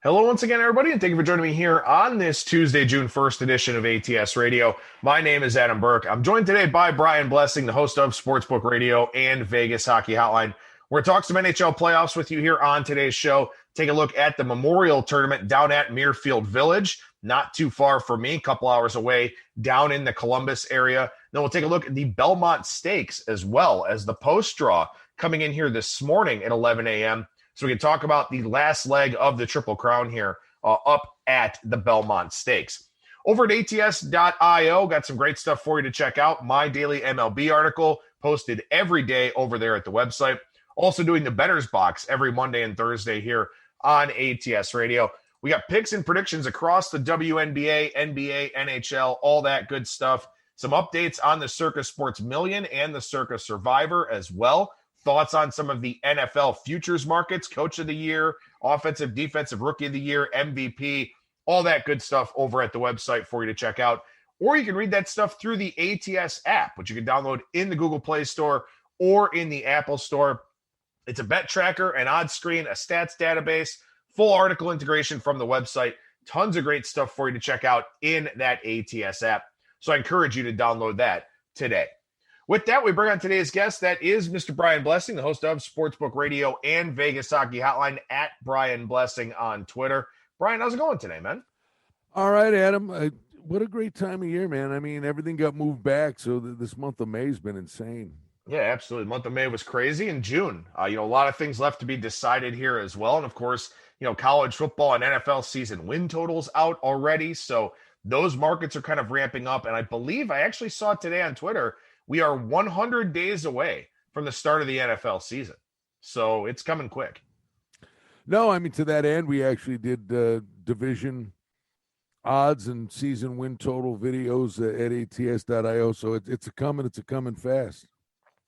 Hello once again, everybody, and thank you for joining me here on this Tuesday, June 1st edition of ATS Radio. My name is Adam Burke. I'm joined today by Brian Blessing, the host of Sportsbook Radio and Vegas Hockey Hotline. We're going to talk some NHL playoffs with you here on today's show. Take a look at the Memorial Tournament down at Muirfield Village, not too far from me, a couple hours away, down in the Columbus area. Then we'll take a look at the Belmont Stakes as well as the post draw coming in here this morning at 11 a.m. So we can talk about the last leg of the Triple Crown here up at the Belmont Stakes. Over at ATS.io, got some great stuff for you to check out. My daily MLB article posted every day over there at the website. Also doing the Bettors Box every Monday and Thursday here on ATS Radio. We got picks and predictions across the WNBA, NBA, NHL, all that good stuff. Some updates on the Circa Sports Million and the Circa Survivor as well. Thoughts on some of the NFL futures markets, Coach of the Year, Offensive, Defensive Rookie of the Year, MVP, all that good stuff over at the website for you to check out. Or you can read that stuff through the ATS app, which you can download in the Google Play Store or in the Apple Store. It's a bet tracker, an odds screen, a stats database, full article integration from the website. Tons of great stuff for you to check out in that ATS app. So I encourage you to download that today. With that, we bring on today's guest. That is Mr. Brian Blessing, the host of Sportsbook Radio and Vegas Hockey Hotline at Brian Blessing on Twitter. Brian, how's it going today, man? All right, Adam. What a great time of year, man. I mean, everything got moved back, so this month of May has been insane. Yeah, absolutely. The month of May was crazy. In June, a lot of things left to be decided here as well. And of course, college football and NFL season win totals out already. So those markets are kind of ramping up. And I believe I actually saw it today on Twitter. We are 100 days away from the start of the NFL season. So it's coming quick. No, I mean, to that end, we actually did division odds and season win total videos at ATS.io. So it's a coming fast.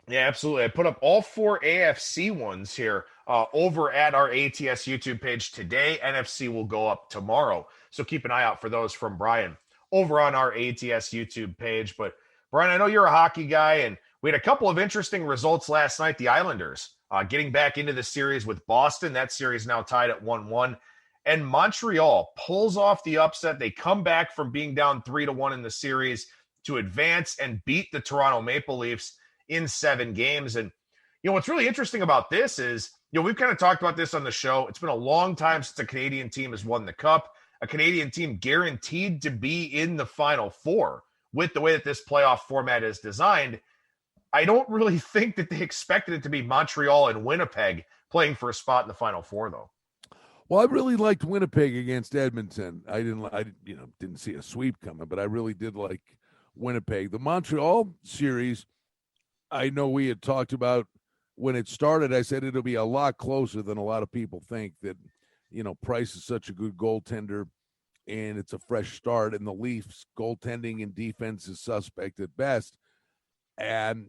Yeah, absolutely. I put up all four AFC ones here over at our ATS YouTube page today. NFC will go up tomorrow. So keep an eye out for those from Brian over on our ATS YouTube page. But Brian, I know you're a hockey guy, and we had a couple of interesting results last night. The Islanders getting back into the series with Boston. That series now tied at 1-1. And Montreal pulls off the upset. They come back from being down 3-1 in the series to advance and beat the Toronto Maple Leafs in 7 games. And, what's really interesting about this is, we've kind of talked about this on the show. It's been a long time since a Canadian team has won the Cup, a Canadian team guaranteed to be in the Final Four. With the way that this playoff format is designed, I don't really think that they expected it to be Montreal and Winnipeg playing for a spot in the Final Four, though. Well, I really liked Winnipeg against Edmonton. I didn't see a sweep coming, but I really did like Winnipeg. The Montreal series, I know we had talked about when it started. I said it'll be a lot closer than a lot of people think. That Price is such a good goaltender. And it's a fresh start, and the Leafs' goaltending and defense is suspect at best. And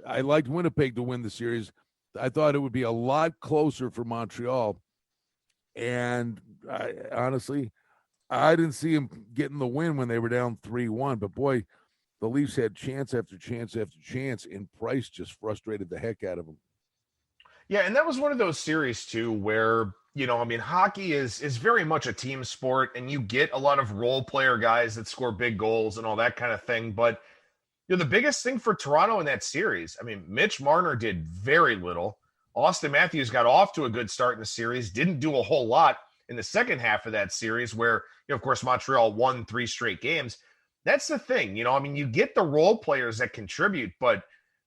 I liked Winnipeg to win the series. I thought it would be a lot closer for Montreal. And honestly, I didn't see them getting the win when they were down 3-1. But, boy, the Leafs had chance after chance after chance, and Price just frustrated the heck out of them. Yeah, and that was one of those series, too, where hockey is very much a team sport, and you get a lot of role player guys that score big goals and all that kind of thing. But the biggest thing for Toronto in that series, Mitch Marner did very little. Austin Matthews got off to a good start in the series, didn't do a whole lot in the second half of that series where, of course, Montreal won 3 straight games. That's the thing, you get the role players that contribute, but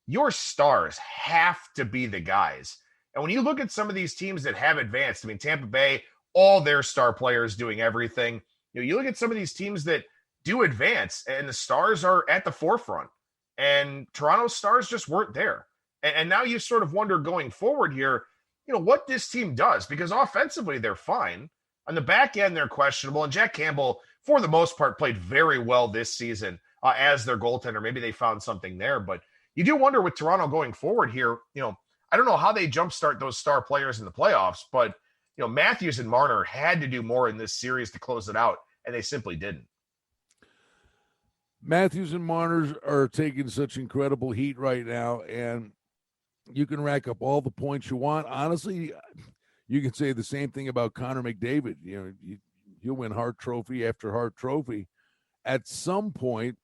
your stars have to be the guys. And when you look at some of these teams that have advanced, Tampa Bay, all their star players doing everything. You look at some of these teams that do advance and the stars are at the forefront. And Toronto's stars just weren't there. And now you sort of wonder going forward here, what this team does. Because offensively, they're fine. On the back end, they're questionable. And Jack Campbell, for the most part, played very well this season as their goaltender. Maybe they found something there. But you do wonder with Toronto going forward here, I don't know how they jumpstart those star players in the playoffs, but Matthews and Marner had to do more in this series to close it out, and they simply didn't. Matthews and Marner are taking such incredible heat right now, and you can rack up all the points you want. Honestly, you can say the same thing about Connor McDavid. He'll win Hart Trophy after Hart Trophy. At some point,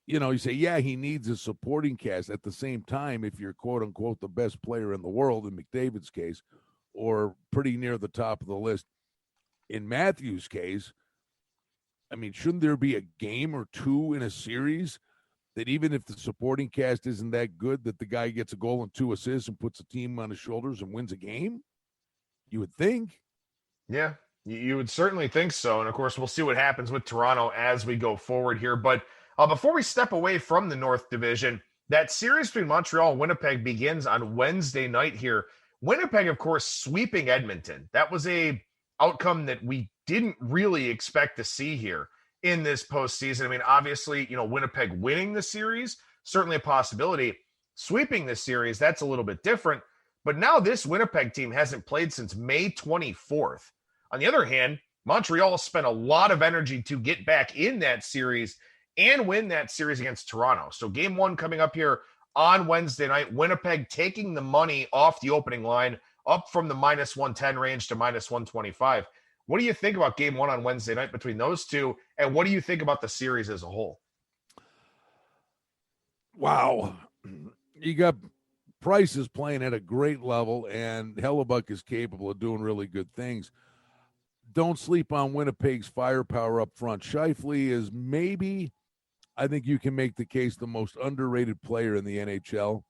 you say, yeah, he needs a supporting cast. At the same time, if you're quote unquote the best player in the world in McDavid's case, or pretty near the top of the list in Matthews' case, I mean, shouldn't there be a game or two in a series that even if the supporting cast isn't that good, that the guy gets a goal and 2 assists and puts the team on his shoulders and wins a game? You would think. Yeah, you would certainly think so. And of course, we'll see what happens with Toronto as we go forward here. But before we step away from the North Division, that series between Montreal and Winnipeg begins on Wednesday night here. Winnipeg, of course, sweeping Edmonton. That was a outcome that we didn't really expect to see here in this postseason. I mean, obviously, Winnipeg winning the series, certainly a possibility. Sweeping this series, that's a little bit different. But now this Winnipeg team hasn't played since May 24th. On the other hand, Montreal spent a lot of energy to get back in that series and win that series against Toronto. So game one coming up here on Wednesday night, Winnipeg taking the money off the opening line up from the minus 110 range to minus 125. What do you think about game one on Wednesday night between those two? And what do you think about the series as a whole? Wow. You got Price is playing at a great level, and Hellebuck is capable of doing really good things. Don't sleep on Winnipeg's firepower up front. Scheifele is maybe, I think you can make the case, the most underrated player in the NHL.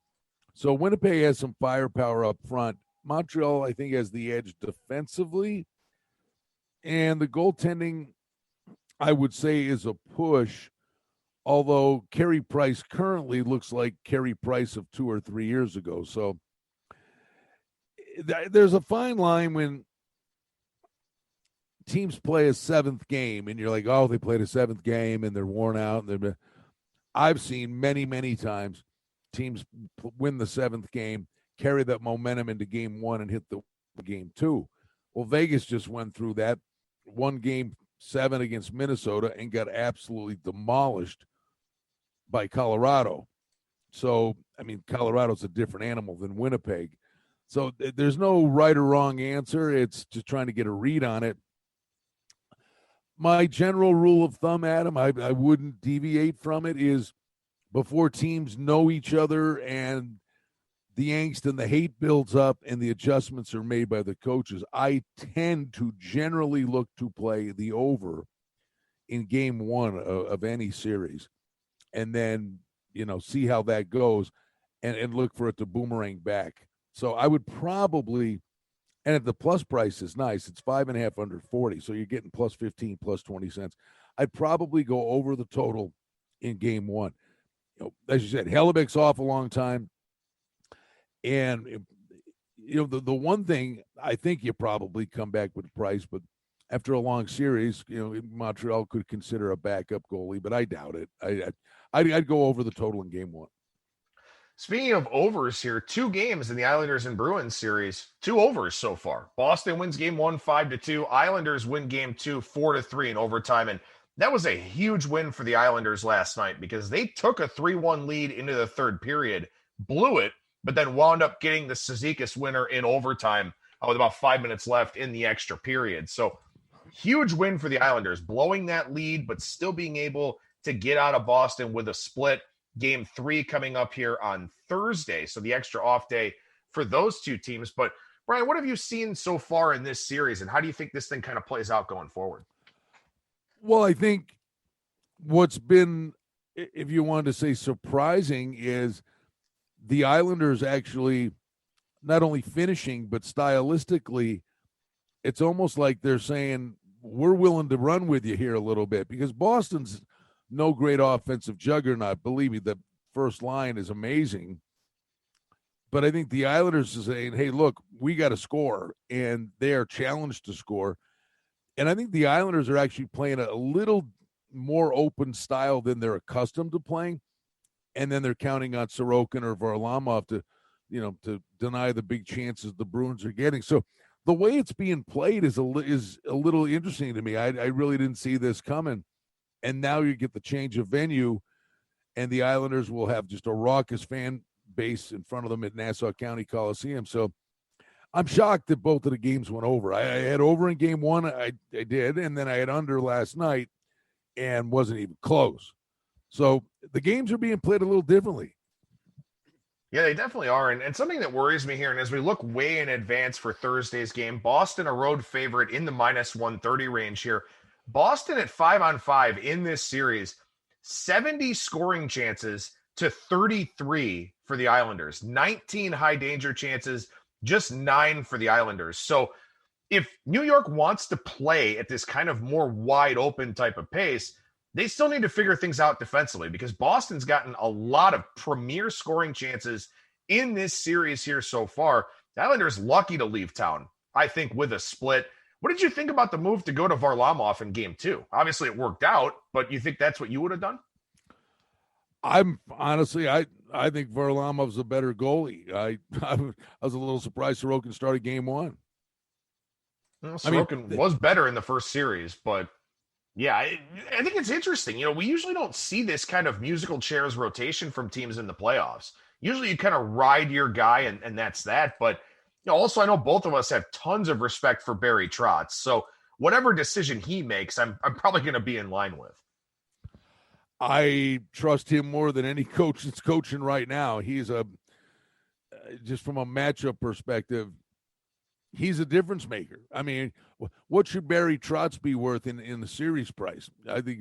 So Winnipeg has some firepower up front. Montreal, I think, has the edge defensively. And the goaltending, I would say, is a push, although Carey Price currently looks like Carey Price of 2 or 3 years ago. So there's a fine line when teams play a seventh game and you're like, oh, they played a seventh game and they're worn out. I've seen many, many times teams win the seventh game, carry that momentum into game one and hit the game two. Well, Vegas just went through that, won game 7 against Minnesota and got absolutely demolished by Colorado. So, I mean, Colorado's a different animal than Winnipeg. So there's no right or wrong answer. It's just trying to get a read on it. My general rule of thumb, Adam, I wouldn't deviate from it, is before teams know each other and the angst and the hate builds up and the adjustments are made by the coaches, I tend to generally look to play the over in game one of any series and then, see how that goes and look for it to boomerang back. So I would probably, and if the plus price is nice, it's 5.5 under 40. So you're getting plus 15, plus 20 cents. I'd probably go over the total in game one. As you said, Hellebuck's off a long time. And, the one thing I think you probably come back with Price, but after a long series, Montreal could consider a backup goalie, but I doubt it. I'd go over the total in game one. Speaking of overs here, 2 games in the Islanders and Bruins series, 2 overs so far. Boston wins game 1, 5-2. Islanders win game 2, 4-3 in overtime. And that was a huge win for the Islanders last night because they took a 3-1 lead into the third period, blew it, but then wound up getting the Cizikas winner in overtime with about 5 minutes left in the extra period. So huge win for the Islanders, blowing that lead, but still being able to get out of Boston with a split. Game 3 coming up here on Thursday, so the extra off day for those two teams. But, Brian, what have you seen so far in this series, and how do you think this thing kind of plays out going forward? Well, I think what's been, if you wanted to say surprising, is the Islanders actually not only finishing, but stylistically, it's almost like they're saying, we're willing to run with you here a little bit, because Boston's no great offensive juggernaut. Believe me, the first line is amazing. But I think the Islanders are saying, hey, look, we got to score, and they are challenged to score. And I think the Islanders are actually playing a little more open style than they're accustomed to playing. And then they're counting on Sorokin or Varlamov to deny the big chances the Bruins are getting. So the way it's being played is a little interesting to me. I really didn't see this coming. And now you get the change of venue, and the Islanders will have just a raucous fan base in front of them at Nassau County Coliseum. So I'm shocked that both of the games went over. I had over in game one, I did, and then I had under last night and wasn't even close. So the games are being played a little differently. Yeah, they definitely are. And something that worries me here, and as we look way in advance for Thursday's game, Boston a road favorite in the minus 130 range here. Boston at 5-on-5 in this series, 70 scoring chances to 33 for the Islanders, 19 high danger chances, just 9 for the Islanders. So if New York wants to play at this kind of more wide open type of pace, they still need to figure things out defensively because Boston's gotten a lot of premier scoring chances in this series here so far. The Islanders lucky to leave town, I think, with a split. What did you think about the move to go to Varlamov in game 2? Obviously it worked out, but you think that's what you would have done? I'm honestly, I think Varlamov's a better goalie. I was a little surprised Sorokin started game 1. Well, Sorokin was better in the first series, but yeah, I think it's interesting. We usually don't see this kind of musical chairs rotation from teams in the playoffs. Usually you kind of ride your guy and that's that. But also I know both of us have tons of respect for Barry Trotz. So whatever decision he makes, I'm probably going to be in line with. I trust him more than any coach that's coaching right now. He's just from a matchup perspective, he's a difference maker. I mean, what should Barry Trotz be worth in the series price? I think,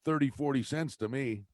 30, 40 cents to me.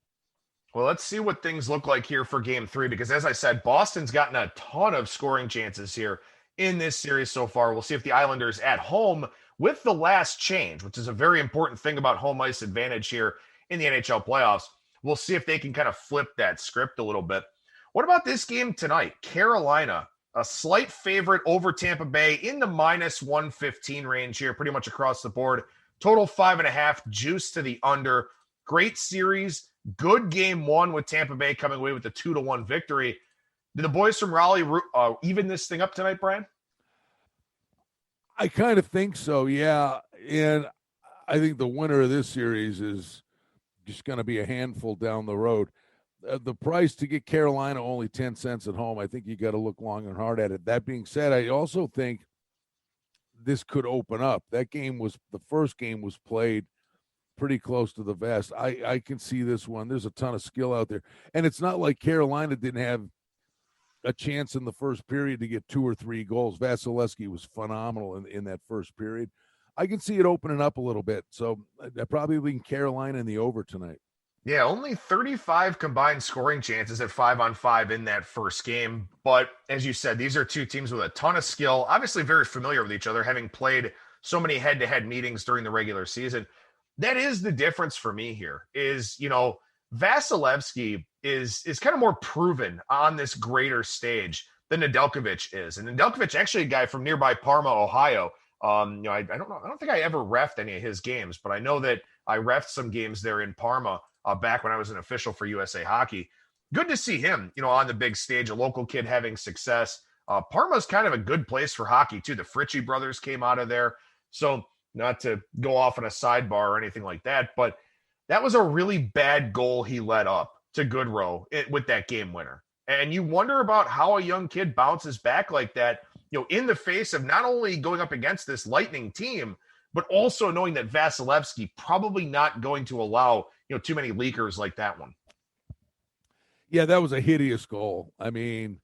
Well, let's see what things look like here for game 3, because as I said, Boston's gotten a ton of scoring chances here in this series so far. We'll see if the Islanders at home with the last change, which is a very important thing about home ice advantage here in the NHL playoffs. We'll see if they can kind of flip that script a little bit. What about this game tonight? Carolina, a slight favorite over Tampa Bay in the minus 115 range here, pretty much across the board. Total 5.5, juice to the under. Great series. Good game 1 with Tampa Bay coming away with a 2-1 victory. Did the boys from Raleigh even this thing up tonight, Brian? I kind of think so, yeah. And I think the winner of this series is just going to be a handful down the road. The price to get Carolina only 10 cents at home, I think you got to look long and hard at it. That being said, I also think this could open up. The first game was played pretty close to the vest. I can see this one. There's a ton of skill out there. And it's not like Carolina didn't have a chance in the first period to get 2 or 3 goals. Vasilevsky was phenomenal in that first period. I can see it opening up a little bit. So I probably lean Carolina in the over tonight. Yeah, only 35 combined scoring chances at 5-on-5 in that first game. But as you said, these are two teams with a ton of skill, obviously very familiar with each other, having played so many head-to-head meetings during the regular season. That is the difference for me here is, Vasilevsky is kind of more proven on this greater stage than Nedeljkovic is. And Nedeljkovic, actually a guy from nearby Parma, Ohio. I don't think I ever reffed any of his games, but I know that I reffed some games there in Parma back when I was an official for USA Hockey. Good to see him, on the big stage, a local kid having success. Parma's kind of a good place for hockey, too. The Fritchie brothers came out of there. So not to go off on a sidebar or anything like that, but that was a really bad goal he let up to Goodrow with that game winner. And you wonder about how a young kid bounces back like that, in the face of not only going up against this Lightning team, but also knowing that Vasilevsky probably not going to allow, too many leakers like that one. Yeah, that was a hideous goal. I mean,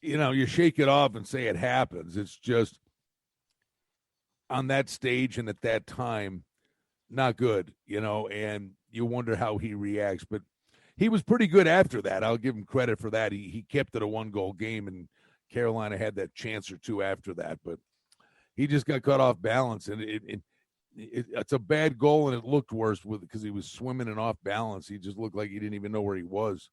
you shake it off and say it happens. It's just on that stage and at that time, not good, and you wonder how he reacts. But he was pretty good after that. I'll give him credit for that. He kept it a 1-goal game, and Carolina had that chance or two after that. But he just got caught off balance, and it's a bad goal, and it looked worse because he was swimming and off balance. He just looked like he didn't even know where he was.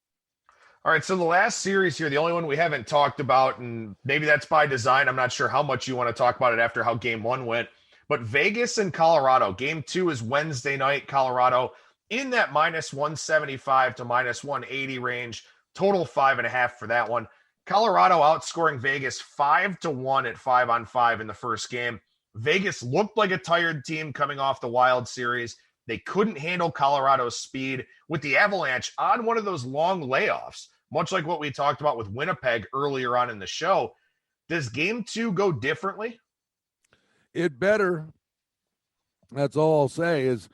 All right, so the last series here, the only one we haven't talked about, and maybe that's by design. I'm not sure how much you want to talk about it after how game 1 went, but Vegas and Colorado. Game 2 is Wednesday night. Colorado in that minus 175 to minus 180 range. Total 5.5 for that one. Colorado outscoring Vegas 5-1 at 5-on-5 in the first game. Vegas looked like a tired team coming off the Wild series. They couldn't handle Colorado's speed with the Avalanche on one of those long layoffs, much like what we talked about with Winnipeg earlier on in the show. Does game 2 go differently? It better. That's all I'll say is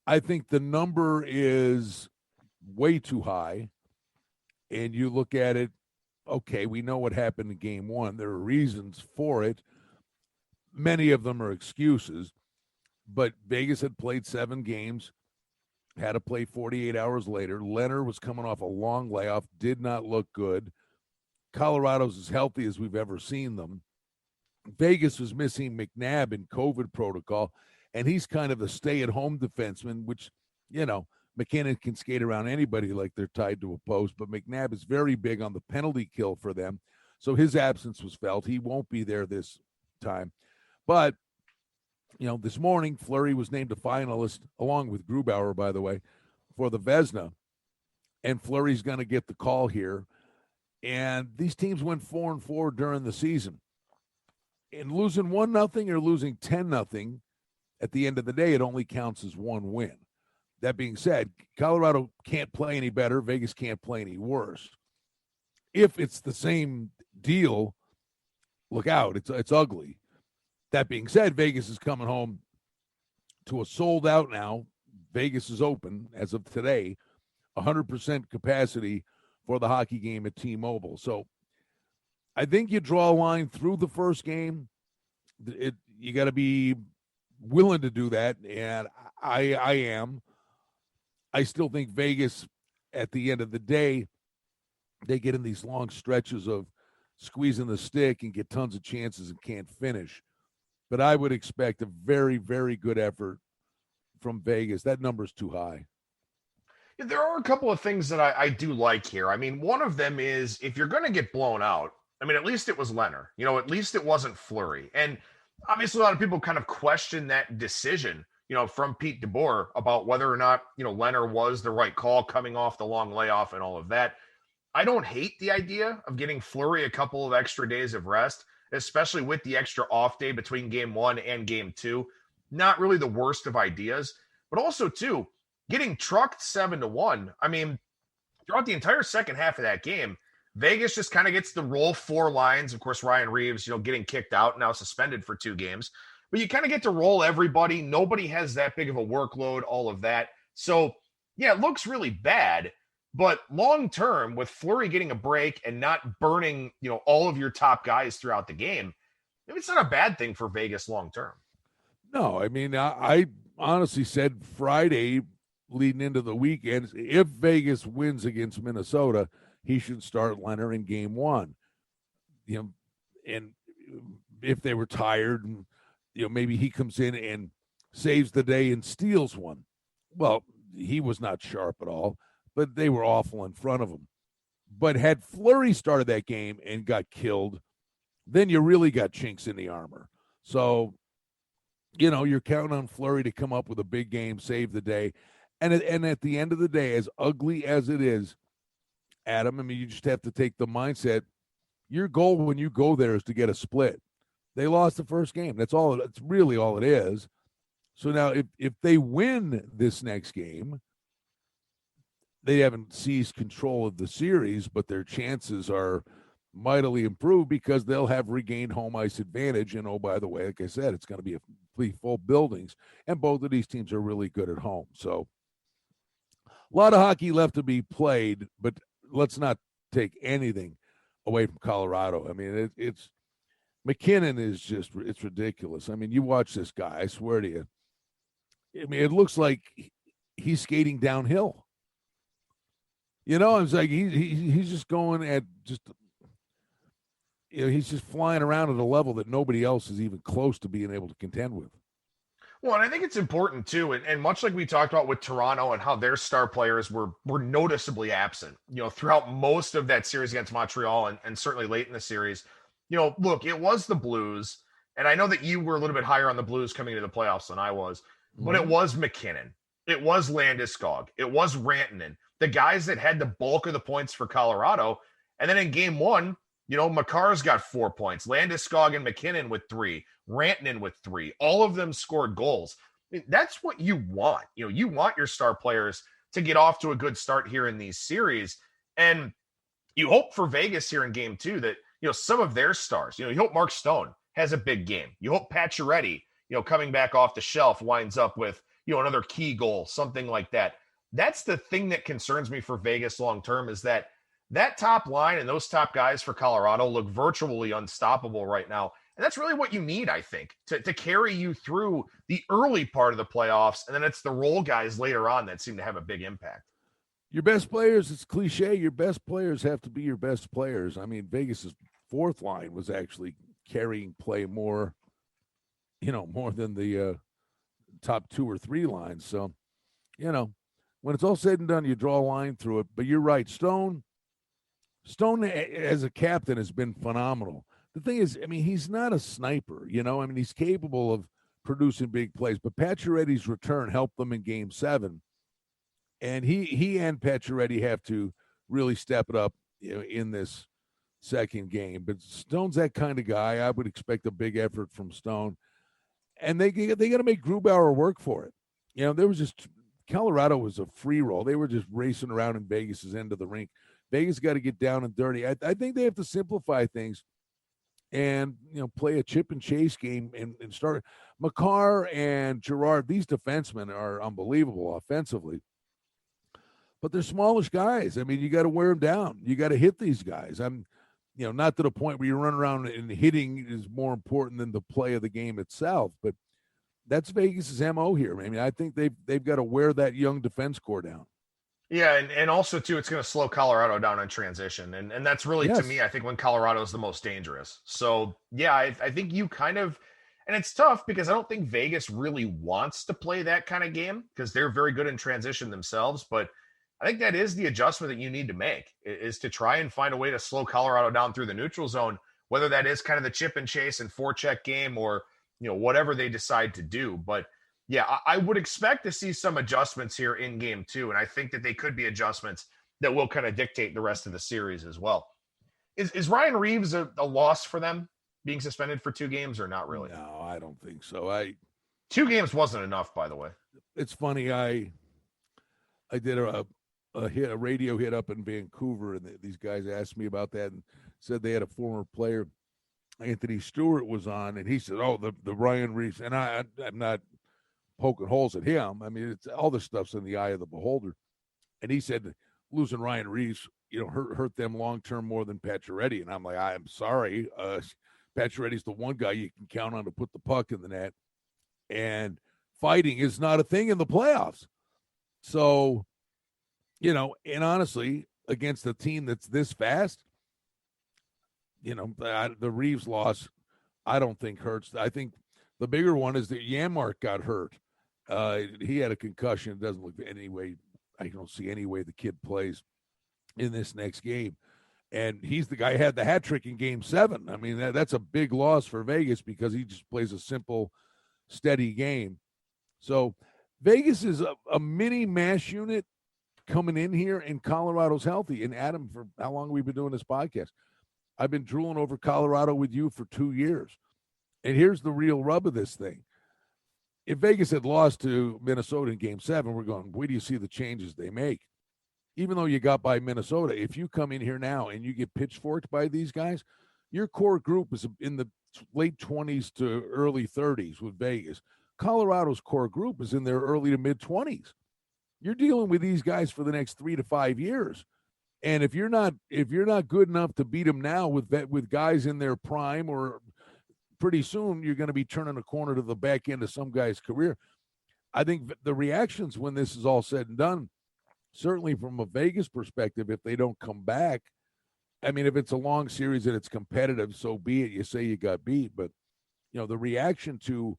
I think the number is way too high. And you look at it, okay, we know what happened in game 1. There are reasons for it. Many of them are excuses. But Vegas had played 7 games, had to play 48 hours later. Leonard was coming off a long layoff, did not look good. Colorado's as healthy as we've ever seen them. Vegas was missing McNabb in COVID protocol, and he's kind of a stay-at-home defenseman, which, McKinnon can skate around anybody like they're tied to a post, but McNabb is very big on the penalty kill for them. So his absence was felt. He won't be there this time. But this morning, Fleury was named a finalist, along with Grubauer, by the way, for the Vezina. And Fleury's going to get the call here. And these teams went 4-4 during the season. And losing 1-0 or losing 10-0, at the end of the day, it only counts as one win. That being said, Colorado can't play any better. Vegas can't play any worse. If it's the same deal, look out. It's ugly. That being said, Vegas is coming home to a sold out now. Vegas is open as of today, 100% capacity for the hockey game at T-Mobile. So I think you draw a line through the first game. You got to be willing to do that, and I am. I still think Vegas, at the end of the day, they get in these long stretches of squeezing the stick and get tons of chances and can't finish. But I would expect a very, very good effort from Vegas. That number's too high. There are a couple of things that I do like here. I mean, one of them is if you're going to get blown out, at least it was Leonard. At least it wasn't Fleury. And obviously a lot of people kind of question that decision, from Pete DeBoer about whether or not, Leonard was the right call coming off the long layoff and all of that. I don't hate the idea of getting Fleury a couple of extra days of rest, especially with the extra off day between game 1 and game 2. Not really the worst of ideas, but also, too, getting trucked 7-1. Throughout the entire second half of that game, Vegas just kind of gets to roll 4 lines. Of course, Ryan Reeves, getting kicked out, now suspended for 2 games. But you kind of get to roll everybody. Nobody has that big of a workload, all of that. So, yeah, it looks really bad. But long term, with Fleury getting a break and not burning, all of your top guys throughout the game, maybe it's not a bad thing for Vegas long term. No, I honestly said Friday leading into the weekend, if Vegas wins against Minnesota, he should start Leonard in game 1. And if they were tired, and maybe he comes in and saves the day and steals one. Well, he was not sharp at all, but they were awful in front of him. But had Fleury started that game and got killed, then you really got chinks in the armor. So, you're counting on Fleury to come up with a big game, save the day. And at the end of the day, as ugly as it is, Adam, you just have to take the mindset. Your goal when you go there is to get a split. They lost the first game. That's really all it is. So now if they win this next game, they haven't seized control of the series, but their chances are mightily improved because they'll have regained home ice advantage. And, oh, by the way, like I said, it's going to be a complete full buildings. And both of these teams are really good at home. So a lot of hockey left to be played, but let's not take anything away from Colorado. It's McKinnon is just, it's ridiculous. You watch this guy, I swear to you. It looks like he's skating downhill. It's like he's just going at just, he's just flying around at a level that nobody else is even close to being able to contend with. Well, and I think it's important too, and much like we talked about with Toronto and how their star players were noticeably absent, throughout most of that series against Montreal and certainly late in the series. Look, it was the Blues, and I know that you were a little bit higher on the Blues coming into the playoffs than I was, but it was McKinnon, it was Landeskog, it was Rantanen, the guys that had the bulk of the points for Colorado, and then in game 1, Makar's got 4 points. Landeskog and McKinnon with 3. Rantanen with 3. All of them scored goals. That's what you want. You want your star players to get off to a good start here in these series. And you hope for Vegas here in game 2 that, some of their stars. You hope Mark Stone has a big game. You hope Pacioretty, coming back off the shelf winds up with, another key goal, something like that. That's the thing that concerns me for Vegas long term, is that top line and those top guys for Colorado look virtually unstoppable right now. And that's really what you need, I think, to carry you through the early part of the playoffs. And then it's the role guys later on that seem to have a big impact. Your best players, it's cliche, your best players have to be your best players. I mean, Vegas's fourth line was actually carrying play more than the top 2 or 3 lines. So, when it's all said and done, you draw a line through it. But you're right. Stone as a captain has been phenomenal. The thing is, I mean, he's not a sniper, he's capable of producing big plays, but Pacioretty's return helped them in Game 7. And he and Pacioretty have to really step it up, in this second game. But Stone's that kind of guy. I would expect a big effort from Stone. And they got to make Grubauer work for it. There was just Colorado was a free roll. They were just racing around in Vegas's end of the rink. Vegas got to get down and dirty. I think they have to simplify things and, play a chip and chase game and start. Makar and Girard, these defensemen are unbelievable offensively. But they're smallish guys. I mean, you got to wear them down. You got to hit these guys. Not to the point where you run around and hitting is more important than the play of the game itself. But that's Vegas's MO here. I mean, I think they've got to wear that young defense core down. Yeah, and also, too, it's going to slow Colorado down in transition. And that's really, to me, I think when Colorado is the most dangerous. So, yeah, I think you kind of – and it's tough because I don't think Vegas really wants to play that kind of game because they're very good in transition themselves. But I think that is the adjustment that you need to make, is to try and find a way to slow Colorado down through the neutral zone, whether that is kind of the chip and chase and forecheck game or, whatever they decide to do. But yeah, I would expect to see some adjustments here in Game 2, and I think that they could be adjustments that will kind of dictate the rest of the series as well. Is Ryan Reeves a loss for them, being suspended for 2 games, or not really? No, I don't think so. 2 games wasn't enough, by the way. It's funny. I did a radio hit up in Vancouver, and these guys asked me about that and said they had a former player, Anthony Stewart, was on, and he said, "Oh, the Ryan Reeves," and I'm not poking holes at him. I mean, it's all this stuff's in the eye of the beholder. And he said losing Ryan Reeves, hurt them long term more than Pacioretty. And I'm like, I'm sorry, Pacioretty's the one guy you can count on to put the puck in the net, and fighting is not a thing in the playoffs. So, and honestly, against a team that's this fast, the Reeves loss, I don't think hurts. I think the bigger one is that Janmark got hurt. He had a concussion. It doesn't look any way. I don't see any way the kid plays in this next game. And he's the guy who had the hat trick in Game 7. I mean, that's a big loss for Vegas because he just plays a simple, steady game. So Vegas is a mini mash unit coming in here, and Colorado's healthy. And Adam, for how long have we been doing this podcast? I've been drooling over Colorado with you for 2 years. And here's the real rub of this thing. If Vegas had lost to Minnesota in Game 7, we're going, where do you see the changes they make? Even though you got by Minnesota, if you come in here now and you get pitchforked by these guys, your core group is in the late 20s to early 30s with Vegas. Colorado's core group is in their early to mid 20s. You're dealing with these guys for the next 3 to 5 years. And if you're not good enough to beat them now with guys in their prime, or pretty soon you're going to be turning a corner to the back end of some guy's career. I think the reactions when this is all said and done, certainly from a Vegas perspective, if they don't come back, I mean, if it's a long series and it's competitive, so be it. You say you got beat, but the reaction to,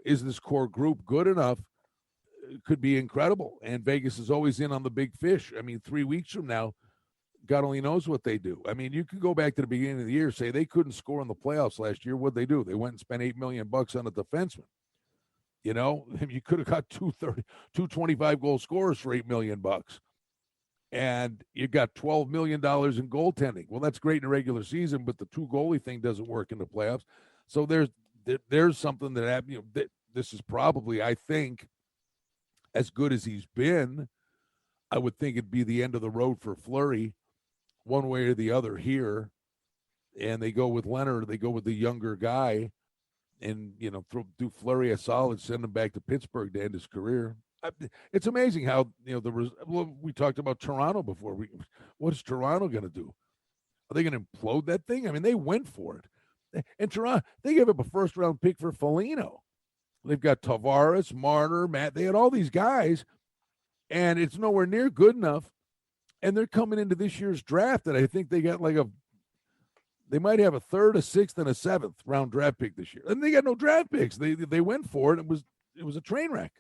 is this core group good enough, could be incredible. And Vegas is always in on the big fish. I mean, 3 weeks from now, God only knows what they do. I mean, you can go back to the beginning of the year, say they couldn't score in the playoffs last year. What'd they do? They went and spent $8 million on a defenseman. You could have got 225 goal scorers for $8 million. And you got $12 million in goaltending. Well, that's great in a regular season, but the 2 goalie thing doesn't work in the playoffs. So there's something that happened. This is probably, I think, as good as he's been. I would think it'd be the end of the road for Fleury, one way or the other here. and they go with Leonard, they go with the younger guy, and do flurry of solids, send him back to Pittsburgh to end his career. It's amazing how we talked about Toronto before. What is Toronto going to do? Are they going to implode that thing? I mean, they went for it. And Toronto, they gave up a first-round pick for Foligno. They've got Tavares, Marner, Matt. They had all these guys, and it's nowhere near good enough. And they're coming into this year's draft, and I think they got they might have a third, a sixth, and a seventh round draft pick this year. And they got no draft picks. They went for it. It was a train wreck.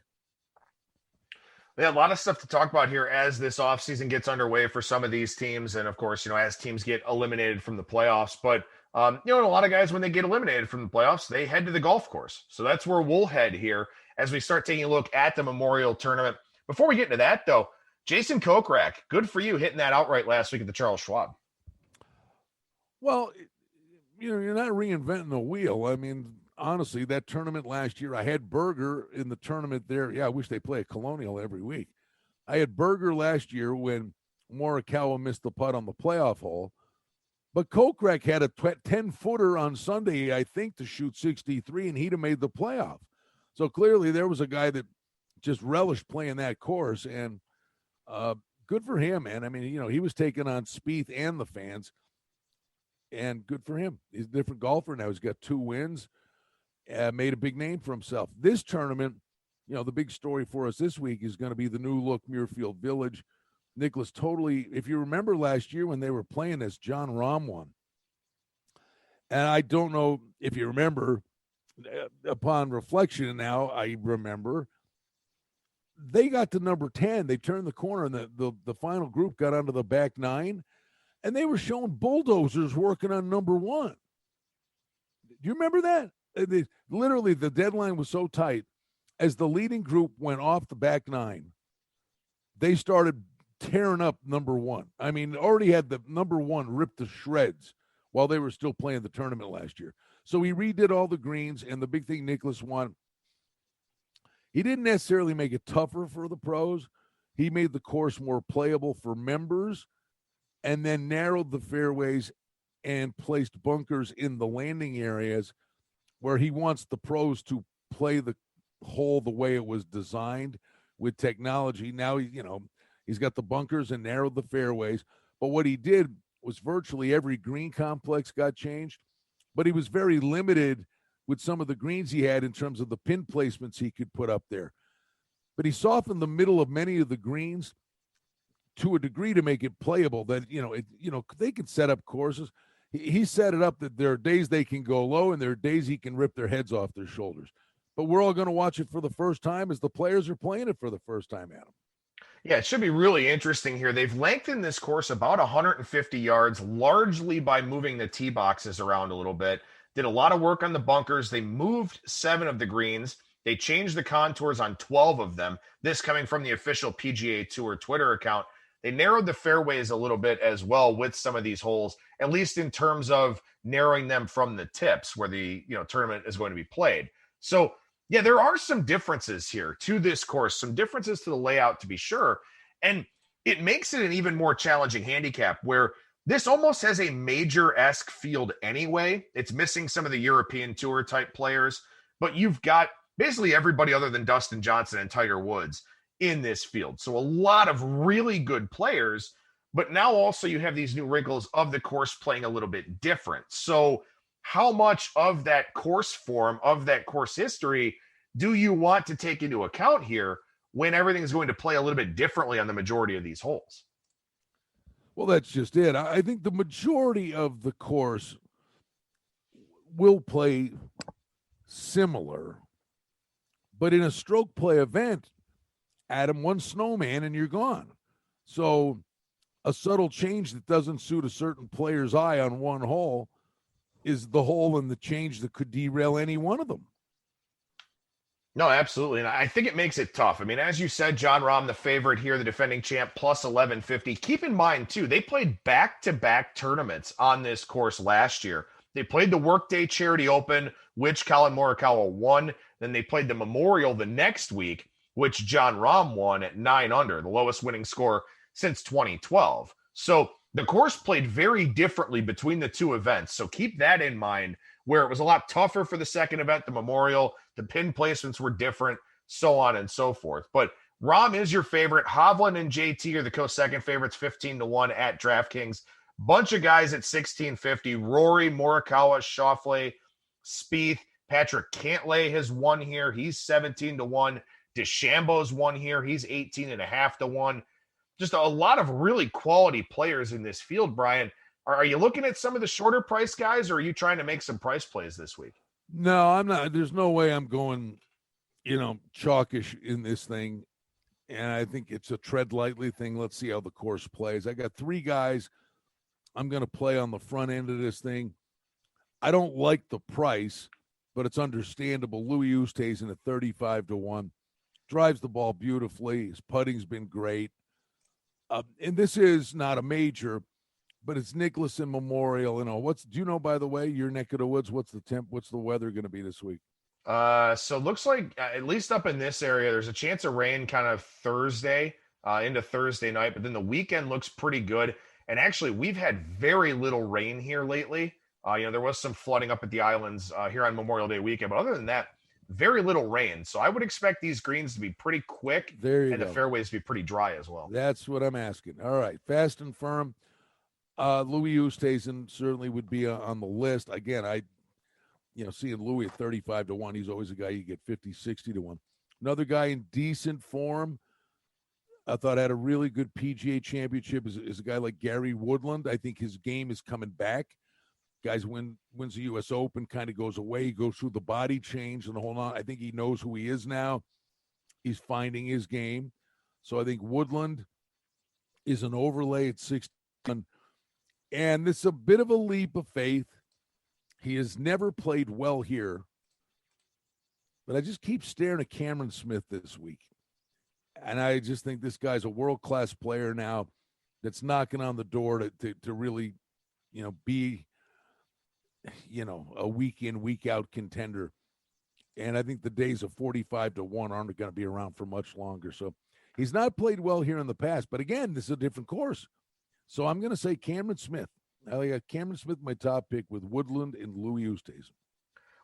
Yeah, a lot of stuff to talk about here as this offseason gets underway for some of these teams. And of course, as teams get eliminated from the playoffs. But, a lot of guys, when they get eliminated from the playoffs, they head to the golf course. So that's where we'll head here as we start taking a look at the Memorial Tournament. Before we get into that, though, Jason Kokrak, good for you hitting that outright last week at the Charles Schwab. Well, you're not reinventing the wheel. I mean, honestly, that tournament last year, I had Berger in the tournament there. Yeah, I wish they play a Colonial every week. I had Berger last year when Morikawa missed the putt on the playoff hole. But Kokrak had a 10-footer on Sunday, I think, to shoot 63, and he'd have made the playoff. So clearly there was a guy that just relished playing that course, and good for him, man. I mean, he was taking on Spieth and the fans, and good for him. He's a different golfer now. He's got 2 wins. Made a big name for himself. This tournament, the big story for us this week is going to be the new look Muirfield Village. Nicholas totally, if you remember last year when they were playing this, John Rahm won. And I don't know if you remember, upon reflection now, I remember, they got to number 10. They turned the corner, and the final group got onto the back 9, and they were showing bulldozers working on number 1. Do you remember that? Literally, the deadline was so tight. As the leading group went off the back 9, they started tearing up number 1. I mean, already had the number 1 ripped to shreds while they were still playing the tournament last year. So he redid all the greens, and the big thing Nicholas won, he didn't necessarily make it tougher for the pros. He made the course more playable for members, and then narrowed the fairways and placed bunkers in the landing areas where he wants the pros to play the hole the way it was designed with technology. Now, he's got the bunkers and narrowed the fairways. But what he did was virtually every green complex got changed, but he was very limited with some of the greens he had in terms of the pin placements he could put up there. But he softened the middle of many of the greens to a degree to make it playable that, they could set up courses. He set it up that there are days they can go low and there are days he can rip their heads off their shoulders. But we're all going to watch it for the first time as the players are playing it for the first time, Adam. Yeah, it should be really interesting here. They've lengthened this course about 150 yards, largely by moving the tee boxes around a little bit. Did a lot of work on the bunkers. They moved 7 of the greens. They changed the contours on 12 of them. This coming from the official PGA Tour Twitter account. They narrowed the fairways a little bit as well with some of these holes, at least in terms of narrowing them from the tips where the tournament is going to be played. So, yeah, there are some differences here to this course, some differences to the layout to be sure. And it makes it an even more challenging handicap where this almost has a major-esque field anyway. It's missing some of the European Tour type players, but you've got basically everybody other than Dustin Johnson and Tiger Woods in this field. So a lot of really good players, but now also you have these new wrinkles of the course playing a little bit different. So how much of that course form, of that course history, do you want to take into account here when everything is going to play a little bit differently on the majority of these holes? Well, that's just it. I think the majority of the course will play similar, but in a stroke play event, Adam, one snowman and you're gone. So a subtle change that doesn't suit a certain player's eye on one hole is the hole and the change that could derail any one of them. No, absolutely. And I think it makes it tough. I mean, as you said, John Rahm, the favorite here, the defending champ, plus 1150. Keep in mind, too, they played back-to-back tournaments on this course last year. They played the Workday Charity Open, which Colin Morikawa won. Then they played the Memorial the next week, which John Rahm won at 9 under, the lowest winning score since 2012. So The course played very differently between the two events. So keep that in mind, where it was a lot tougher for the second event, the Memorial, the pin placements were different, so on and so forth. But Rahm is your favorite. Hovland and JT are the co-second favorites, 15-1 at DraftKings. Bunch of guys at 1650. Rory, Morikawa, Schauffele, Spieth, Patrick Cantlay has won here. He's 17-1. DeChambeau's won here. He's 18.5-1. Just a lot of really quality players in this field, Brian. Are you looking at some of the shorter price guys, or are you trying to make some price plays this week? No, I'm not. There's no way I'm going, chalkish in this thing. And I think it's a tread lightly thing. Let's see how the course plays. I got 3 guys I'm going to play on the front end of this thing. I don't like the price, but it's understandable. Louis Oosthuizen at 35-1. Drives the ball beautifully. His putting's been great. And this is not a major, but it's Nicholson Memorial. Do you know, by the way, your neck of the woods, what's the weather going to be this week? So it looks like, at least up in this area, there's a chance of rain kind of Thursday into Thursday night, but then the weekend looks pretty good. And actually, we've had very little rain here lately. There was some flooding up at the islands here on Memorial Day weekend, but other than that, very little rain. So I would expect these greens to be pretty quick and the fairways to be pretty dry as well. That's what I'm asking. All right, fast and firm. Louis Oosthuizen certainly would be on the list. Again, seeing Louis at 35-1, he's always a guy you get 50, 60-1. Another guy in decent form, I thought had a really good PGA championship is a guy like Gary Woodland. I think his game is coming back. Guys wins the U.S. Open, kind of goes away. He goes through the body change and the whole lot. I think he knows who he is now. He's finding his game. So I think Woodland is an overlay at 61. And this is a bit of a leap of faith. He has never played well here. But I just keep staring at Cameron Smith this week. And I just think this guy's a world-class player now that's knocking on the door to really, be, a week-in, week-out contender. And I think the days of 45-1 aren't going to be around for much longer. So he's not played well here in the past. But again, this is a different course. So I'm going to say Cameron Smith. I got Cameron Smith, my top pick, with Woodland and Louis Oosthuizen.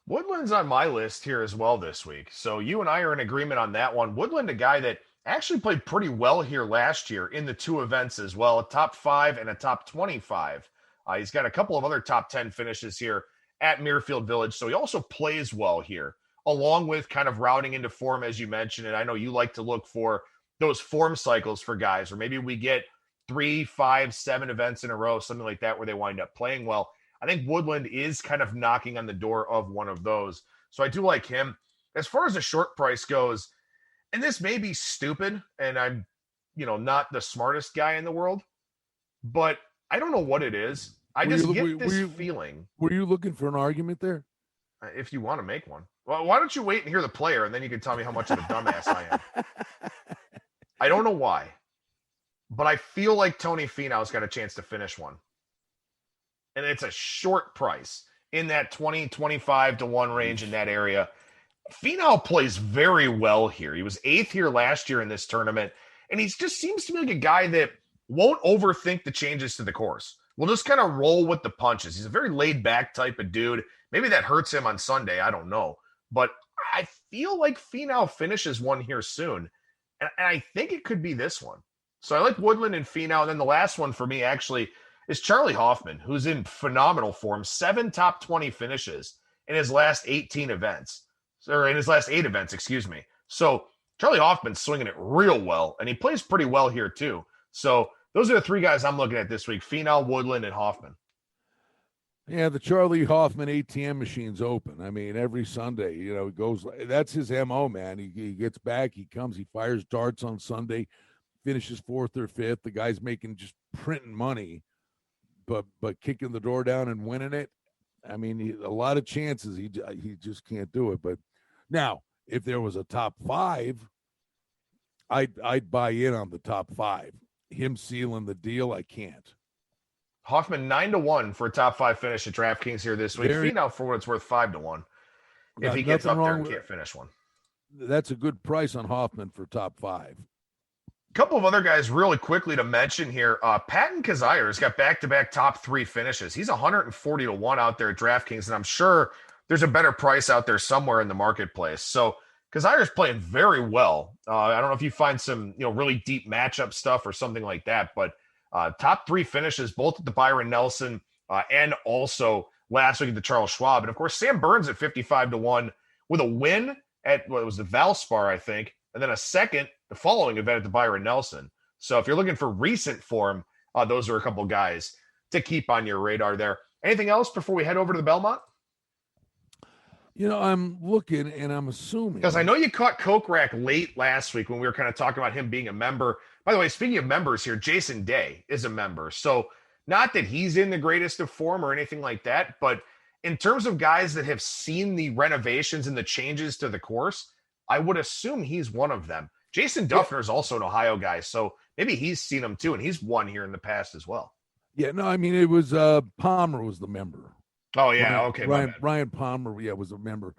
Woodland's on my list here as well this week. So you and I are in agreement on that one. Woodland, a guy that actually played pretty well here last year in the 2 events as well, a top 5 and a top 25. He's got a couple of other top 10 finishes here at Muirfield Village. So he also plays well here, along with kind of routing into form, as you mentioned. And I know you like to look for those form cycles for guys, or maybe we get 3, 5, 7 events in a row, something like that, where they wind up playing well. I think Woodland is kind of knocking on the door of one of those. So I do like him. As far as the short price goes, and this may be stupid, and I'm, not the smartest guy in the world, but I don't know what it is. I just get this feeling. Were you looking for an argument there? If you want to make one. Well, why don't you wait and hear the player, and then you can tell me how much of a dumbass I am. I don't know why, but I feel like Tony Finau's got a chance to finish one. And it's a short price in that 20, 25-1 range in that area. Finau plays very well here. He was 8th here last year in this tournament, and he just seems to be like a guy that won't overthink the changes to the course. We'll just kind of roll with the punches. He's a very laid-back type of dude. Maybe that hurts him on Sunday. I don't know. But I feel like Finau finishes one here soon, and I think it could be this one. So I like Woodland and Finau. And then the last one for me actually is Charlie Hoffman, who's in phenomenal form. 7 top 20 finishes in his last 18 events. Or in his last 8 events, excuse me. So Charlie Hoffman's swinging it real well, and he plays pretty well here too. So those are the 3 guys I'm looking at this week: Finau, Woodland, and Hoffman. Yeah, the Charlie Hoffman ATM machine's open. I mean, every Sunday, it goes. That's his MO, man. He gets back, he comes, he fires darts on Sunday, finishes 4th or 5th. The guy's making just printing money, but kicking the door down and winning it. I mean, a lot of chances he just can't do it. But now, if there was a top 5, I'd buy in on the top 5. Him sealing the deal, I can't. Hoffman 9-1 for a top 5 finish at DraftKings here this week. Finau, for what it's worth, 5-1. If he gets up there and can't finish one. That's a good price on Hoffman for top 5. couple of other guys really quickly to mention here. Patton Kizzaire's got back-to-back top 3 finishes. He's 140 to 1 out there at DraftKings, and I'm sure there's a better price out there somewhere in the marketplace. So Kizzaire's playing very well. I don't know if you find some really deep matchup stuff or something like that, but top 3 finishes both at the Byron Nelson and also last week at the Charles Schwab. And of course, Sam Burns at 55 to 1 with a win at what was the Valspar, I think, and then a second the following event at the Byron Nelson. So if you're looking for recent form, those are a couple guys to keep on your radar there. Anything else before we head over to the Belmont? I'm looking and I'm assuming. Because I know you caught Kokrak late last week when we were kind of talking about him being a member. By the way, speaking of members here, Jason Day is a member. So not that he's in the greatest of form or anything like that, but in terms of guys that have seen the renovations and the changes to the course, I would assume he's one of them. Jason Duffner is also an Ohio guy, so maybe he's seen him too, and he's won here in the past as well. Yeah, no, I mean, it was Palmer was the member. Oh, yeah, okay. Ryan Palmer, was a member.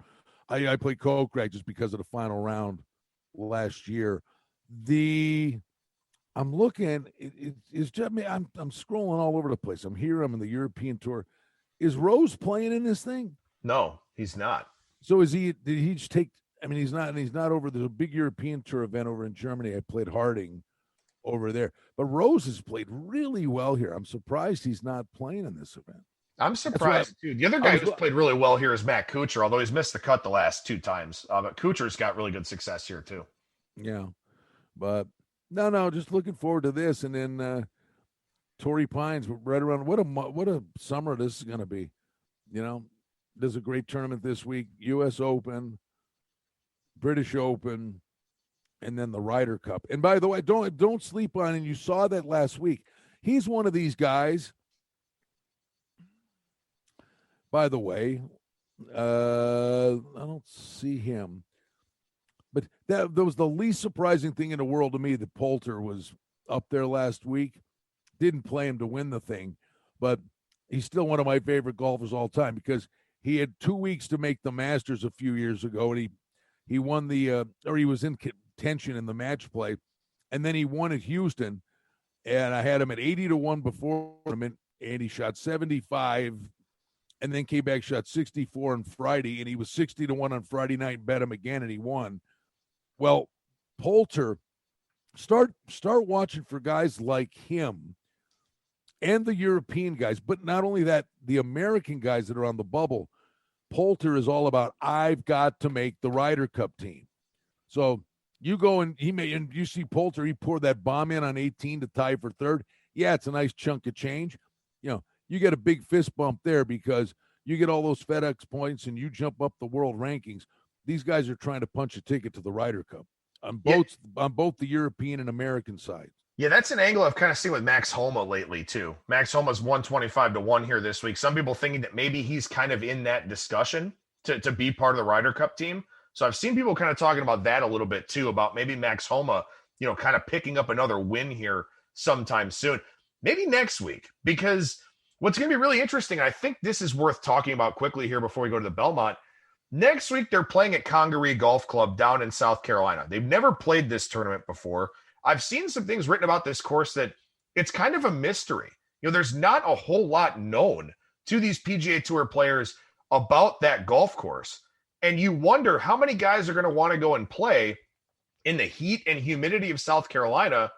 I played Kokrak just because of the final round last year. I'm looking, it's just me. I'm scrolling all over the place. I'm in the European Tour. Is Rose playing in this thing? No, he's not. So did he just take, he's not over. There's a big European Tour event over in Germany. I played Harding over there. But Rose has played really well here. I'm surprised he's not playing in this event. I'm surprised, too. The other guy who's played really well here is Matt Kuchar, although he's missed the cut the last 2 times. But Kuchar's got really good success here, too. Yeah. But, no, just looking forward to this. And then Torrey Pines, right around, what a summer this is going to be. There's a great tournament this week, U.S. Open, British Open, and then the Ryder Cup. And by the way, don't sleep on, and you saw that last week. He's one of these guys. By the way, I don't see him. But that was the least surprising thing in the world to me that Poulter was up there last week. Didn't play him to win the thing, but he's still one of my favorite golfers all time because he had 2 weeks to make the Masters a few years ago, and he won he was in contention in the match play, and then he won at Houston, and I had him at 80 to 1 before tournament, and he shot 75. And then came back, shot 64 on Friday, and he was 60 to 1 on Friday night. Bet him again, and he won. Well, Poulter, start watching for guys like him and the European guys, but not only that, the American guys that are on the bubble. Poulter is all about, I've got to make the Ryder Cup team. So you go and you see Poulter, he poured that bomb in on 18 to tie for third. Yeah, it's a nice chunk of change. You get a big fist bump there because you get all those FedEx points and you jump up the world rankings. These guys are trying to punch a ticket to the Ryder Cup on both the European and American sides. Yeah, that's an angle I've kind of seen with Max Homa lately too. Max Homa's 125 to 1 here this week. Some people thinking that maybe he's kind of in that discussion to be part of the Ryder Cup team. So I've seen people kind of talking about that a little bit too, about maybe Max Homa, kind of picking up another win here sometime soon. Maybe next week, because what's going to be really interesting, I think this is worth talking about quickly here before we go to the Belmont. Next week, they're playing at Congaree Golf Club down in South Carolina. They've never played this tournament before. I've seen some things written about this course that it's kind of a mystery. There's not a whole lot known to these PGA Tour players about that golf course. And you wonder how many guys are going to want to go and play in the heat and humidity of South Carolina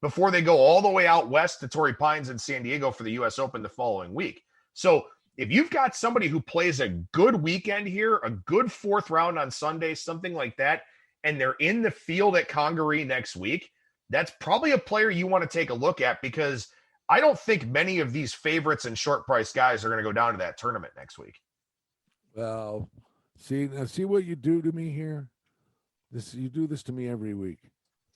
before they go all the way out west to Torrey Pines in San Diego for the U.S. Open the following week. So if you've got somebody who plays a good weekend here, a good 4th round on Sunday, something like that, and they're in the field at Congaree next week, that's probably a player you want to take a look at because I don't think many of these favorites and short price guys are going to go down to that tournament next week. Well, see what you do to me here? You do this to me every week.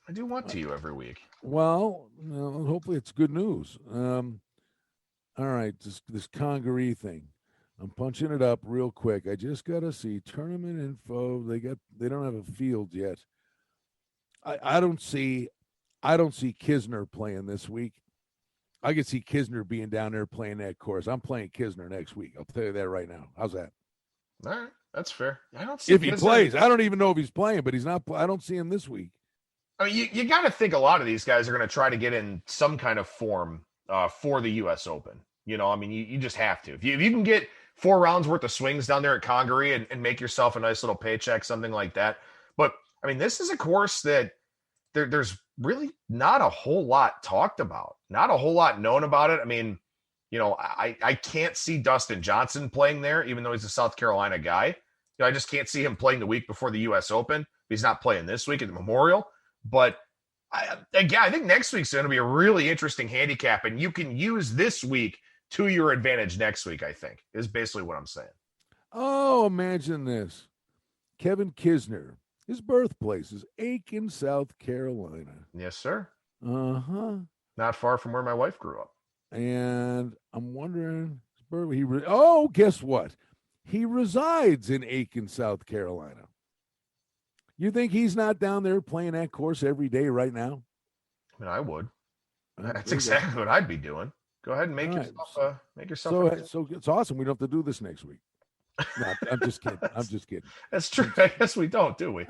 I do want to you every week. Well, hopefully it's good news. All right, this Congaree thing. I'm punching it up real quick. I just got to see tournament info. They don't have a field yet. I don't see Kisner playing this week. I could see Kisner being down there playing that course. I'm playing Kisner next week. I'll tell you that right now. How's that? All right, that's fair. I don't see if he plays. I don't even know if he's playing, but he's not. I don't see him this week. I mean, you got to think a lot of these guys are going to try to get in some kind of form for the U.S. Open. I mean, you just have to. If you can get 4 rounds worth of swings down there at Congaree and make yourself a nice little paycheck, something like that. But, I mean, this is a course that there's really not a whole lot talked about, not a whole lot known about it. I mean, I can't see Dustin Johnson playing there, even though he's a South Carolina guy. I just can't see him playing the week before the U.S. Open. He's not playing this week at the Memorial. But I think next week's going to be a really interesting handicap, and you can use this week to your advantage next week, I think, is basically what I'm saying. Oh, imagine this. Kevin Kisner, his birthplace is Aiken, South Carolina. Yes, sir. Uh-huh. Not far from where my wife grew up. And I'm wondering, guess what? He resides in Aiken, South Carolina. You think he's not down there playing that course every day right now? I mean, I would. That's exactly what I'd be doing. Go ahead and make yourself. So it's awesome. We don't have to do this next week. No, I'm just kidding. That's true. I guess we don't, do we?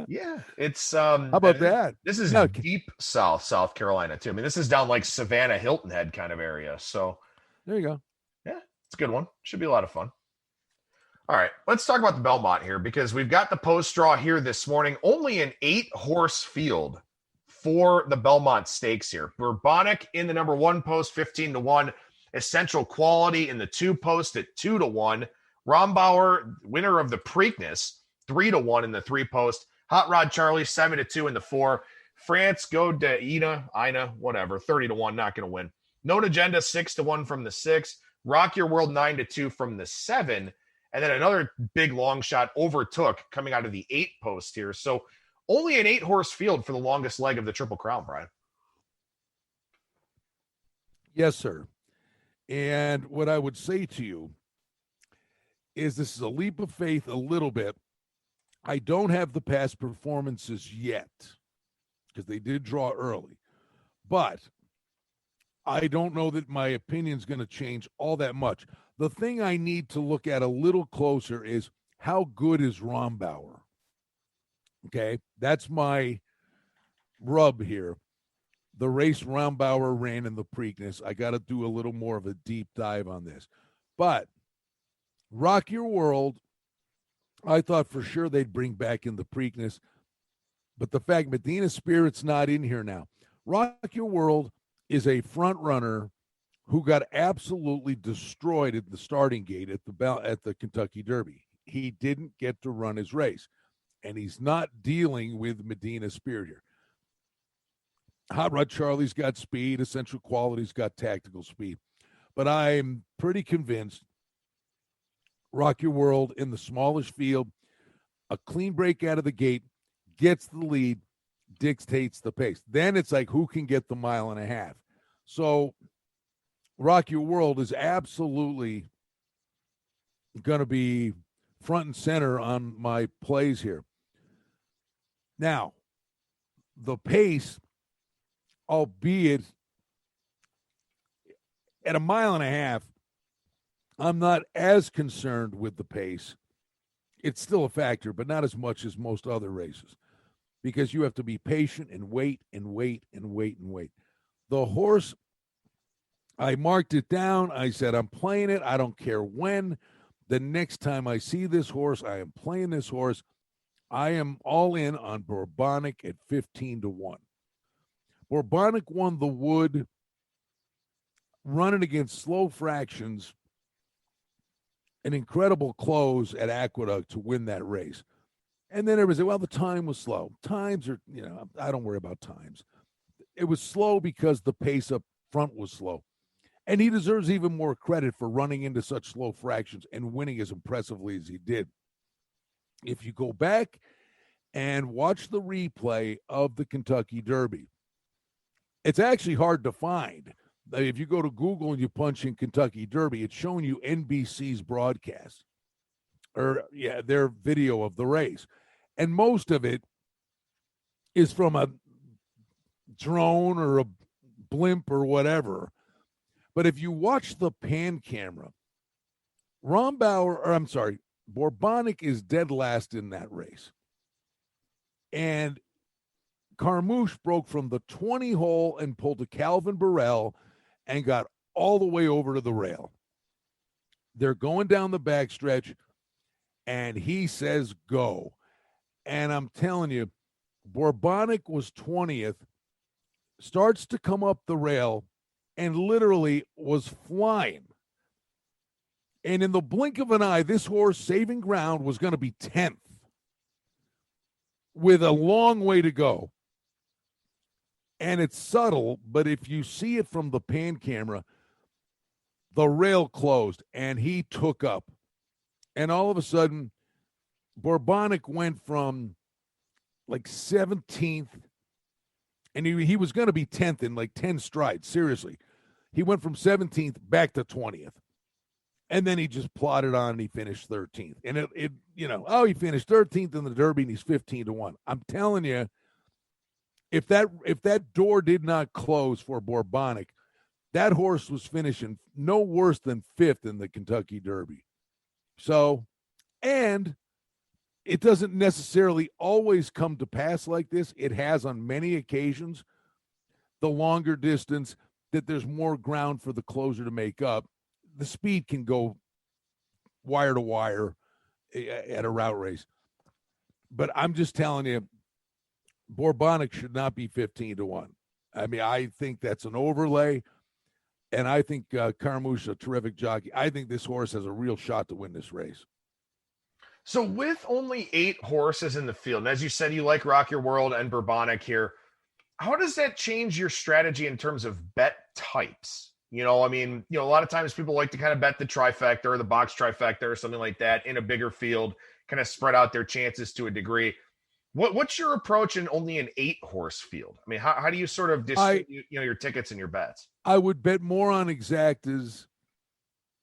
Yeah, it's. How about that? This is deep South Carolina too. I mean, this is down like Savannah, Hilton Head kind of area. So there you go. Yeah, it's a good one. Should be a lot of fun. All right, let's talk about the Belmont here because we've got the post draw here this morning. Only an 8-horse field for the Belmont Stakes here. Bourbonic in the number 1 post, 15-1. Essential Quality in the 2 post at 2-1. Rombauer, winner of the Preakness, 3-1 in the 3 post. Hot Rod Charlie, 7-2 in the 4. France Go de Ina, whatever, 30-1, not going to win. Known Agenda, 6-1 from the 6. Rock Your World, 9-2 from the 7. And then another big long shot Overtook coming out of the 8 post here. So only an 8-horse field for the longest leg of the Triple Crown, Brian. Yes, sir. And what I would say to you is this is a leap of faith a little bit. I don't have the past performances yet because they did draw early. But I don't know that my opinion's going to change all that much. The thing I need to look at a little closer is how good is Rombauer? Okay, that's my rub here. The race Rombauer ran in the Preakness, I got to do a little more of a deep dive on this. But Rock Your World, I thought for sure they'd bring back in the Preakness. But the fact Medina Spirit's not in here now. Rock Your World is a front runner who got absolutely destroyed at the starting gate at the Kentucky Derby. He didn't get to run his race, and he's not dealing with Medina Spirit here. Hot Rod Charlie's got speed. Essential Quality's got tactical speed. But I'm pretty convinced Rock Your World in the smallish field, a clean break out of the gate, gets the lead, dictates the pace. Then it's like who can get the 1.5 miles. So Rock Your World is absolutely going to be front and center on my plays here. Now, the pace, albeit at 1.5 miles, I'm not as concerned with the pace. It's still a factor, but not as much as most other races because you have to be patient and wait and wait and wait and wait. The horse, I marked it down. I said, I'm playing it. I don't care when. The next time I see this horse, I am playing this horse. I am all in on Bourbonic at 15-1. Bourbonic won the Wood, running against slow fractions, an incredible close at Aqueduct to win that race. And then everybody said, well, the time was slow. Times are, I don't worry about times. It was slow because the pace up front was slow. And he deserves even more credit for running into such slow fractions and winning as impressively as he did. If you go back and watch the replay of the Kentucky Derby, it's actually hard to find. If you go to Google and you punch in Kentucky Derby, it's showing you NBC's broadcast or their video of the race. And most of it is from a drone or a blimp or whatever. But if you watch the pan camera, Bourbonic is dead last in that race. And Carmouche broke from the 20 hole and pulled a Calvin Burrell and got all the way over to the rail. They're going down the backstretch, and he says go. And I'm telling you, Bourbonic was 20th, starts to come up the rail, and literally was flying. And in the blink of an eye, this horse saving ground was going to be 10th with a long way to go. And it's subtle, but if you see it from the pan camera, the rail closed and he took up. And all of a sudden, Bourbonic went from like 17th, and he was going to be 10th in like 10 strides. Seriously. He went from 17th back to 20th. And then he just plodded on and he finished 13th. And he finished 13th in the Derby and he's 15-1. I'm telling you, if that door did not close for Bourbonic, that horse was finishing no worse than 5th in the Kentucky Derby. So, and it doesn't necessarily always come to pass like this. It has on many occasions. The longer distance, that there's more ground for the closer to make up. The speed can go wire to wire at a route race. But I'm just telling you, Bourbonic should not be 15-1. I mean, I think that's an overlay. And I think Carmouche, a terrific jockey. I think this horse has a real shot to win this race. So with only 8 horses in the field, and as you said, you like Rock Your World and Bourbonic here, how does that change your strategy in terms of bet types? A lot of times people like to kind of bet the trifecta or the box trifecta or something like that in a bigger field, kind of spread out their chances to a degree. What's your approach in only an 8-horse field? I mean, how do you sort of distribute your tickets and your bets? I would bet more on exactas.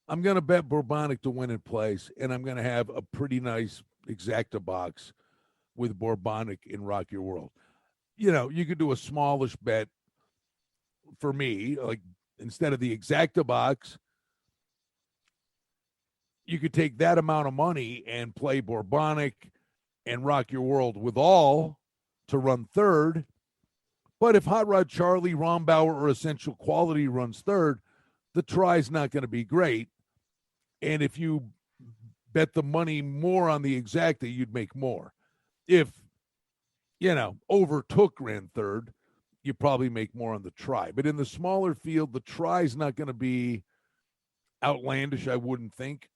I'm going to bet Bourbonic to win in place, and I'm going to have a pretty nice exacta box with Bourbonic in Rock Your World. You could do a smallish bet for me, like instead of the exacta box, you could take that amount of money and play Bourbonic and Rock Your World with all to run third. But if Hot Rod Charlie, Rombauer, or Essential Quality runs third, the try's not going to be great. And if you bet the money more on the exacta, you'd make more. If, Overtook ran third, you probably make more on the try. But in the smaller field, the try's not going to be outlandish, I wouldn't think.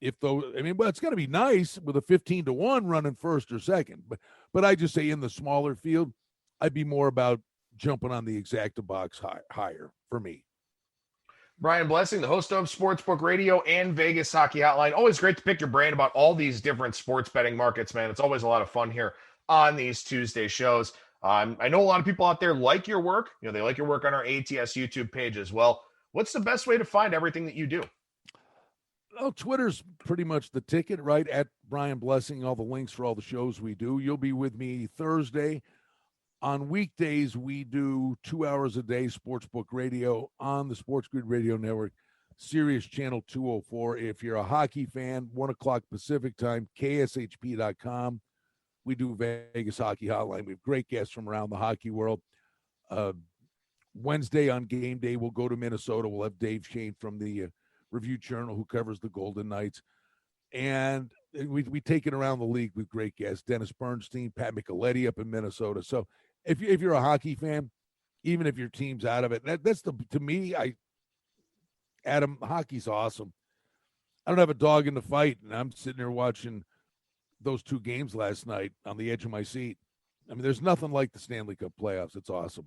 It's going to be nice with a 15-1 running first or second. But I just say in the smaller field, I'd be more about jumping on the exacta box higher for me. Brian Blessing, the host of Sportsbook Radio and Vegas Hockey Hotline. Always great to pick your brain about all these different sports betting markets, man. It's always a lot of fun here on these Tuesday shows. I know a lot of people out there like your work. They like your work on our ATS YouTube page as well. What's the best way to find everything that you do? Oh, Twitter's pretty much the ticket, right? At Brian Blessing, all the links for all the shows we do. You'll be with me Thursday. On weekdays, we do 2 hours a day Sportsbook Radio on the Sports Grid Radio Network, Sirius Channel 204. If you're a hockey fan, 1 o'clock Pacific time, KSHP.com. We do Vegas Hockey Hotline. We have great guests from around the hockey world. Wednesday on game day, we'll go to Minnesota. We'll have Dave Shane from the Review Journal who covers the Golden Knights. And we take it around the league with great guests. Dennis Bernstein, Pat Micheletti up in Minnesota. So if you're a hockey fan, even if your team's out of it, to me, Adam, hockey's awesome. I don't have a dog in the fight, and I'm sitting there watching those 2 games last night on the edge of my seat. I mean, there's nothing like the Stanley Cup playoffs. It's awesome.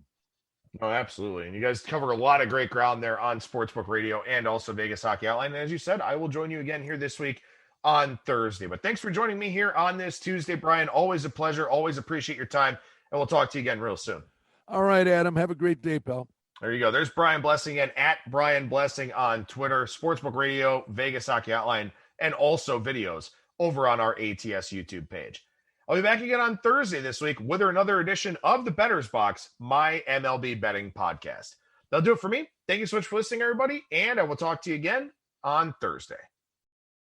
Oh, absolutely. And you guys cover a lot of great ground there on Sportsbook Radio and also Vegas Hockey Outline. And as you said, I will join you again here this week on Thursday. But thanks for joining me here on this Tuesday, Brian. Always a pleasure. Always appreciate your time. And we'll talk to you again real soon. All right, Adam. Have a great day, pal. There you go. There's Brian Blessing and at Brian Blessing on Twitter, Sportsbook Radio, Vegas Hockey Outline, and also videos over on our ATS YouTube page. I'll be back again on Thursday this week with another edition of the Bettor's Box, my MLB betting podcast. That'll do it for me. Thank you so much for listening, everybody, and I will talk to you again on Thursday.